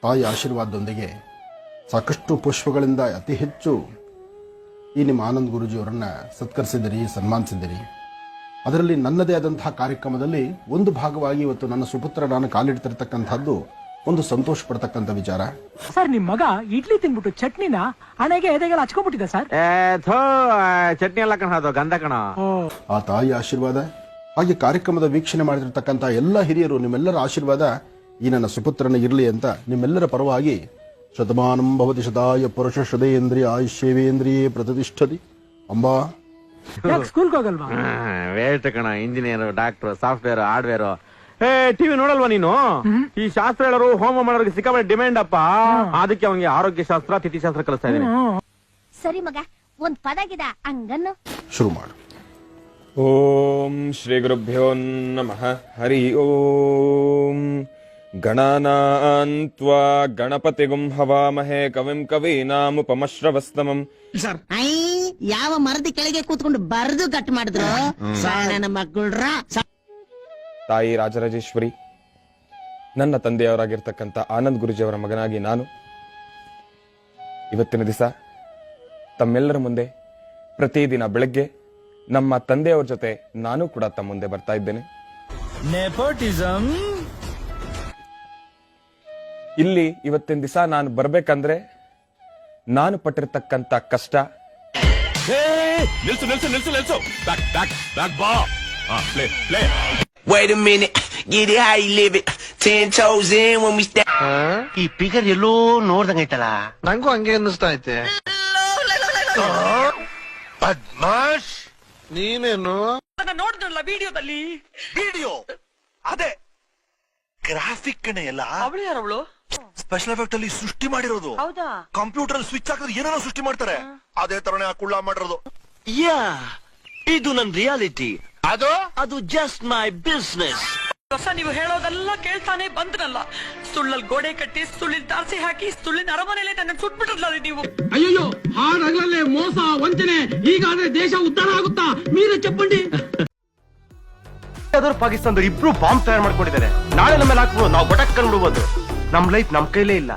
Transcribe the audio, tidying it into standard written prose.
ತಾಯಿ ಆಶೀರ್ವಾದದೊಂದಿಗೆ ಸಾಕಷ್ಟು ಪುಷ್ಪಗಳಿಂದ ಅತಿ ಹೆಚ್ಚು ಈ ನಿಮ್ಮ ಆನಂದ್ ಗುರೂಜಿಯವರನ್ನ ಸತ್ಕರಿಸಿದಿರಿ, ಸನ್ಮಾನಿಸಿದಿರಿ. ಅದರಲ್ಲಿ ನನ್ನದೇ ಆದಂತಹ ಕಾರ್ಯಕ್ರಮದಲ್ಲಿ ಒಂದು ಭಾಗವಾಗಿ ಇವತ್ತು ನನ್ನ ಸುಪುತ್ರ ನಾನು ಕಾಲಿಡ್ತಿರ್ತಕ್ಕಂಥದ್ದು ಒಂದು ಸಂತೋಷ ಪಡ್ತಕ್ಕಂಥ ವಿಚಾರ. ಸರ್, ನಿಮ್ ಮಗ ಇಡ್ಲಿ ತಿನ್ಬಿಟ್ಟು ಚಟ್ನಿನ ಹಣೆಗೆ ಎದೆಗೆಲ್ಲ ಹಚ್ಕೊಂಡ್ಬಿಟ್ಟಿದೆ ಸರ್. ಚಟ್ನಿ ಎಲ್ಲ ಕಣ, ಗಂಧ ಕಣ. ಆ ತಾಯಿ ಆಶೀರ್ವಾದ, ಹಾಗೆ ಕಾರ್ಯಕ್ರಮದ ವೀಕ್ಷಣೆ ಮಾಡಿರ್ತಕ್ಕಂಥ ಎಲ್ಲ ಹಿರಿಯರು, ನಿಮ್ಮೆಲ್ಲರ ಆಶೀರ್ವಾದ ಈ ನನ್ನ ಸುಪುತ್ರನ ಇರಲಿ ಅಂತ ನಿಮ್ಮೆಲ್ಲರ ಪರವಾಗಿ ಶತಮಾನಂ ಭವತಿ ಶತಾಯ ಪುರುಷ ಶ್ರದೇಂದ್ರಿಯ ಆಯುಷ್ಯವೇಂದ್ರಿಯೇ ಪ್ರತಿಷ್ಠತಿ ಅಂಬಾ. ಸ್ಕೂಲ್ಗೆ ಹೋಗಲ್ವಾ? ವೇಸ್ಟ್ ಕಣ, engineer, doctor, software, hardware. TV ನೋಡಲ್ವಾ ನೀನು? ಈ ಶಾಸ್ತ್ರ ಹೇಳೋರು ಹೋಮ ಮಾಡೋರಿಗೆ ಸಿಕ್ಕಾಪಟ್ಟೆ ಡಿಮ್ಯಾಂಡ್ ಅಪ್ಪ. ಅದಕ್ಕೆ ಅವನಿಗೆ ಆರೋಗ್ಯ ಶಾಸ್ತ್ರ, ತಿಥಿಶಾಸ್ತ್ರ ಕಲಿಸ್ತಾ ಇದ್ದೀನಿ. ಸರಿ ಮಗ, ಒಂದ್ ಪದಗಿದ ಹಂಗನ್ನು ಶುರು ಮಾಡು. ಓಂ ಶ್ರೀ ಗುರುಭ್ಯೋ ನಮಃ. ಹರಿ ಓಂ. ಗಣಾನಾನ್ತ್ವಾ ಗಣಪತಿಗುಂ ಹವಾಮಹೇ ಕವಿಂ ಕವೀನಾಮುಪಮಶ್ರವಸ್ತಮಂ. ಯಾವ ಮರದ ಕೆಳಗೆ ಕೂತ್ಕೊಂಡು ಬರೆದು ಕಟ್ ಮಾಡಿದ್ರು ನನ್ನ ಮಕ್ಕಳ್ರ. ತಾಯಿ ರಾಜರಾಜೇಶ್ವರಿ, ನನ್ನ ತಂದೆಯವರಾಗಿರ್ತಕ್ಕಂಥ ಆನಂದ್ ಗುರೂಜಿಯವರ ಮಗನಾಗಿ ನಾನು ಇವತ್ತಿನ ದಿವಸ ತಮ್ಮೆಲ್ಲರ ಮುಂದೆ ಪ್ರತಿದಿನ ಬೆಳಗ್ಗೆ ನಮ್ಮ ತಂದೆಯವರ ಜೊತೆ ನಾನು ಕೂಡ ತಮ್ಮ ಮುಂದೆ ಬರ್ತಾ ಇದ್ದೇನೆ. ನೆಪೋಟಿಸಂ. ಇಲ್ಲಿ ಇವತ್ತಿನ ದಿವಸ ನಾನು ಬರ್ಬೇಕಂದ್ರೆ ನಾನು ಪಟ್ಟಿರ್ತಕ್ಕಂಥ ಕಷ್ಟ. ನಿಲ್ಸು ನಿಲ್ಸು ನಿಲ್ಸು ನಿಲ್ಸು. ಬ್ಯಾಕ್ ಬ್ಯಾಕ್ ಬ್ಯಾಕ್ ಬಾ. Play play. Wait a minute, get it how you live it. 10 toes in when we step. ಈ ಫಿಗರ್ ಎಲ್ಲೋ ನೋಡ್ದಂಗೈತಲ್ಲ. ನಂಗೂ ಹಂಗೆ ಅನ್ನಿಸ್ತಾ ಐತೆ. ಬದ್ಮಾಶ್, ನೀನೇನು ನೋಡಿದ್ರಲ್ಲ ವಿಡಿಯೋದಲ್ಲಿ? ವಿಡಿಯೋ ಅದೇ ಗ್ರಾಫಿಕ್ ಕಣೆ ಎಲ್ಲ. ಅವಳು ಯಾರವಳು? ಸ್ಪೆಷಲ್ ಎಫೆಕ್ಟ್ ಅಲ್ಲಿ ಸೃಷ್ಟಿ ಮಾಡಿರೋದು. ಹೌದಾ? ಕಂಪ್ಯೂಟರ್ ಅಲ್ಲಿ ಸ್ವಿಚ್ ಹಾಕಿದ್ರೆ ಏನಾರ ಸೃಷ್ಟಿ ಮಾಡ್ತಾರೆ. ಅದೇ ತರನೇ ಆ ಕುಳ್ಳ ಮಾಡಿರೋದು. ಯಾ, ಇದು ನನ್ ರಿಯಾಲಿಟಿ. ಅದು ಜಸ್ಟ್ ಮೈ ಬಿಸ್ನೆಸ್. ನೀವು ಹೇಳೋದೆಲ್ಲ ಕೇಳ್ತಾನೆ ಬಂದ್ರಲ್ಲ. ಸುಳ್ಳಲ್ಲಿ ಗೋಡೆ ಕಟ್ಟಿ, ಸುಳ್ಳಿನ ತಾರಸಿ ಹಾಕಿ, ಸುಳ್ಳಿನ ಅರಮನೆಯಲ್ಲಿ ನನ್ನ ಸುಟ್ಬಿಟ್ರಲ್ಲ ನೀವು. ಅಯ್ಯೋ, ಹಾಡಾಗ್ಲೇ ಮೋಸ ವಂಚನೆ. ಈಗಾದ್ರೆ ದೇಶ ಉದ್ಧಾರ ಆಗುತ್ತಾ? ಮೀರ ಚಪ್ಪಂಡಿ. ಪಾಕಿಸ್ತಾನದವ್ರು ಇಬ್ರು ಬಾಂಬ್ ತಯಾರು ಮಾಡ್ಕೊಂಡಿದ್ದಾರೆ. ನಾಳೆ ನಮ್ಮ ಮೇಲೆ ಹಾಕ್ಬೋದು, ನಾವು ಬಟಕ್ ಕಂಡು ಬಿಡ್ಬೋದು. ನಮ್ ಲೈಫ್ ನಮ್ ಕೈಲೇ ಇಲ್ಲ.